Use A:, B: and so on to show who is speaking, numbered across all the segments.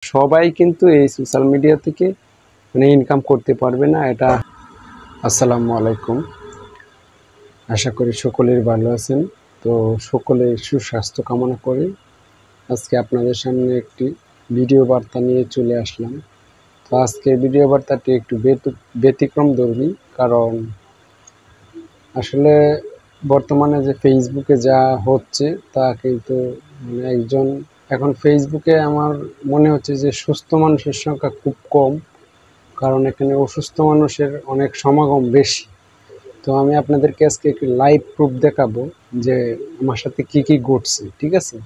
A: সবাই কিন্তু এই সোশ্যাল মিডিয়া থেকে মানে ইনকাম করতে পারবে না এটা। আসসালামু আলাইকুম, আশা করি সকলেই ভালো আছেন। তো সকলের সুস্বাস্থ্য কামনা করি আজকে আপনাদের সামনে একটি ভিডিও বার্তা নিয়ে চলে আসলাম। তো আজকের ভিডিও বার্তাটি একটু ব্যতিক্রম ধর্মী, কারণ আসলে বর্তমানে যে ফেসবুকে যা হচ্ছে তা কিন্তু মানে এখন ফেসবুকে আমার মনে হচ্ছে যে সুস্থ মানুষের সংখ্যা খুব কম, কারণ এখানে অসুস্থ মানুষের অনেক সমাগম বেশি। তো আমি আপনাদেরকে আজকে একটি লাইভ প্রুফ দেখাবো যে আমার সাথে কি কি ঘটছে, ঠিক আছে?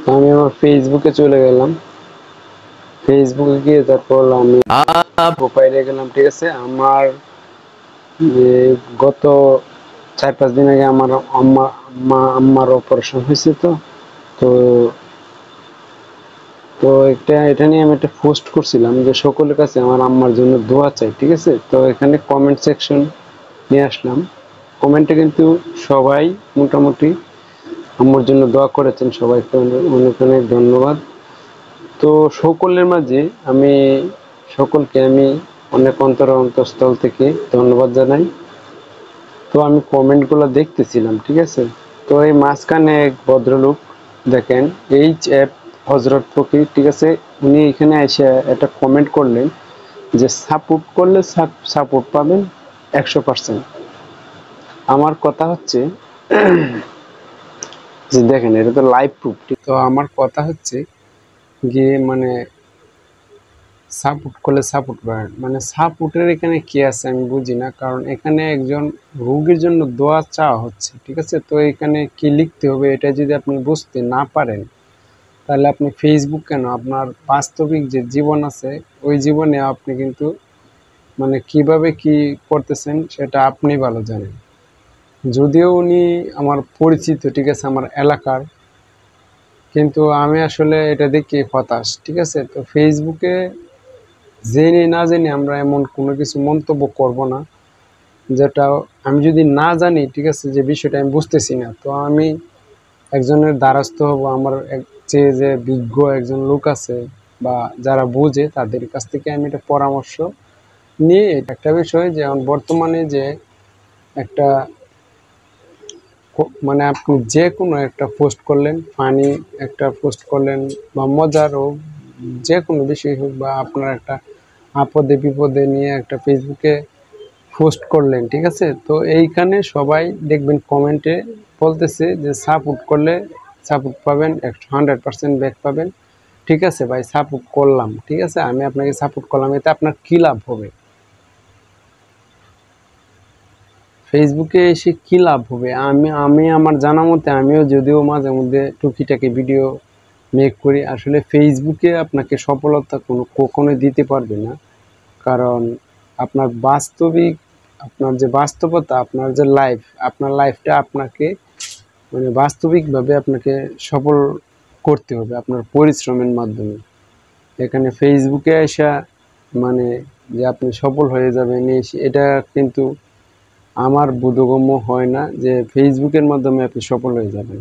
A: তো আমি আমার ফেসবুকে চলে গেলাম, ফেসবুকে গিয়ে তারপর আমি প্রোফাইলে গেলাম, ঠিক আছে? আমার গত 4-5 দিন আগে আমার আম্মার অপারেশন হয়েছে। তো তো তো এটা নিয়ে আমি একটা পোস্ট করছিলাম যে সকলের কাছে আমার আম্মার জন্য দোয়া চাই, ঠিক আছে? তো এখানে কমেন্ট সেকশন নিয়ে আসলাম। কমেন্টে কিন্তু সবাই মোটামুটি আম্মুর জন্য দোয়া করেছেন, সবাইকে অনেক অনেক ধন্যবাদ। তো সকলের মাঝে সকলকে আমি অনেক অন্তঃস্থল থেকে ধন্যবাদ জানাই। তো আমি কমেন্টগুলো দেখতেছিলাম, ঠিক আছে? তো এই মাঝখানে এক ভদ্রলোক দেখেন, HF হজরত ফকির, ঠিক আছে? উনি এখানে এসে একটা কমেন্ট করলেন যে সাপোর্ট করলে সাপোর্ট পাবেন 100%। আমার কথা হচ্ছে যে দেখেন, এটা তো লাইভ প্রুফ। তো আমার কথা হচ্ছে গিয়ে মানে সাপোর্ট করলে সাপোর্ট পাবেন, মানে সাপোর্টের এখানে কি আছে আমি বুঝি না, কারণ এখানে একজন রোগীর জন্য দোয়া চাওয়া হচ্ছে, ঠিক আছে? তো এখানে কি লিখতে হবে এটা যদি আপনি বুঝতে না পারেন, তাহলে আপনি ফেসবুক কেন, আপনার বাস্তবিক যে জীবন আছে ওই জীবনে আপনি কিন্তু মানে কিভাবে কি করতেছেন সেটা আপনি ভালো জানেন। যদিও উনি আমার পরিচিত, ঠিক আছে, আমার এলাকার, কিন্তু আমি আসলে এটা দেখি হতাশ, ঠিক আছে? তো ফেসবুকে জেনে না জেনে আমরা এমন কোনো কিছু মন্তব্য করব না যেটা আমি যদি না জানি, ঠিক আছে, যে বিষয়টা আমি বুঝতেছি না, তো আমি একজনের দ্বারস্থ হব। আমার যে বিজ্ঞ একজন লোক আছে বা যারা বুঝে তাদের কাছ থেকে আমি একটা পরামর্শ নিয়ে একটা বিষয় যে বর্তমানে যে একটা মানে আপনি যে কোনো একটা পোস্ট করলেন, ফানি একটা পোস্ট করলেন বা মজার হোক, যে কোনো বিষয় হোক, বা আপনার একটা আপদে বিপদে নিয়ে একটা ফেসবুকে পোস্ট করলেন, ঠিক আছে? তো এইখানে সবাই দেখবেন কমেন্টে বলতেছে যে সাপোর্ট করলে সাপোর্ট পাবেন, 100% ব্যাক পাবেন। ঠিক আছে ভাই, সাপোর্ট করলাম, ঠিক আছে, আমি আপনাকে সাপোর্ট করলাম, এতে আপনার কী লাভ হবে? ফেসবুকে এসে কী লাভ হবে? আমি আমার জানা মতে আমিও যদিও মাঝে মধ্যে টুকিটাকি ভিডিও মেক করি, আসলে ফেসবুকে আপনাকে সফলতা কখনোই দিতে পারবে না, কারণ আপনার বাস্তবিক আপনার যে বাস্তবতা, আপনার যে লাইফ, আপনার লাইফটা আপনাকে মানে বাস্তবিকভাবে আপনাকে সফল করতে হবে আপনার পরিশ্রমের মাধ্যমে। এখানে ফেসবুকে আসা মানে যে আপনি সফল হয়ে যাবেন এটা কিন্তু আমার বোধগম্য হয় না যে ফেসবুকের মাধ্যমে আপনি সফল হয়ে যাবেন।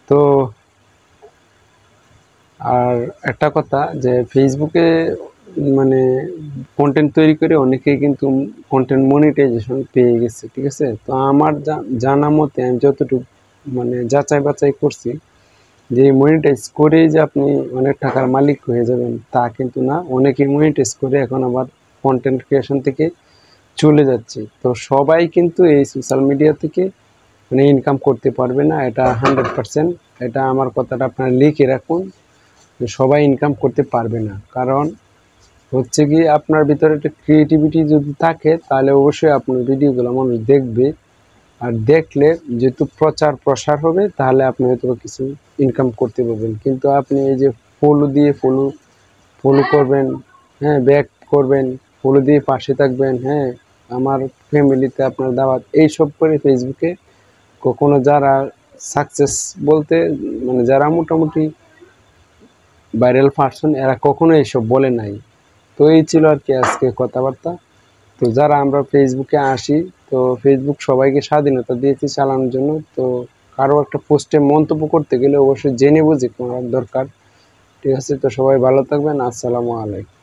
A: তো আর একটা কথা যে ফেসবুকে মানে কন্টেন্ট তৈরি করে অনেকেই কিন্তু কন্টেন্ট মনিটাইজেশন পেয়ে গেছে, ঠিক আছে? তো আমার জানা মতে আমি যতটুকু মানে যাচাই বাছাই করছি যে মনিটাইজ করেই যে আপনি অনেক টাকার মালিক হয়ে যাবেন তা কিন্তু না। অনেকেই মনিটাইজ করে এখন আবার কন্টেন্ট ক্রিয়েশন থেকে চলে যাচ্ছে। তো সবাই কিন্তু এই সোশ্যাল মিডিয়া থেকে মানে ইনকাম করতে পারবে না, এটা 100%। এটা আমার কথাটা আপনারা লিখে রাখুন যে সবাই ইনকাম করতে পারবে না, কারণ হচ্ছে কি আপনার ভিতরে একটা ক্রিয়েটিভিটি যদি থাকে তাহলে অবশ্যই আপনার ভিডিওগুলো মানুষ দেখবে, আর দেখলে যেহেতু প্রচার প্রসার হবে তাহলে আপনি হয়তো কিছু ইনকাম করতে পারবেন। কিন্তু আপনি এই যে ফলো দিয়ে ফলো করবেন, হ্যাঁ, ব্যাক করবেন, ফলো দিয়ে পাশে থাকবেন, হ্যাঁ, আমার ফ্যামিলিতে আপনার দাওয়াত, এইসব করে ফেসবুকে কখনো যারা সাকসেস বলতে মানে যারা মোটামুটি ভাইরাল পারসন এরা কখনো এইসব বলে নাই। তো এই ছিল আর কি আজকে কথাবার্তা। তো যারা আমরা ফেসবুকে আসি, তো ফেসবুক সবাইকে স্বাধীনতা দিয়েছি চালানোর জন্য। তো কারো একটা পোস্টে মন্তব্য করতে গেলে অবশ্যই জেনে বুঝে করার দরকার। ঠিক আছে, তো সবাই ভালো থাকবেন। আসসালামু আলাইকুম।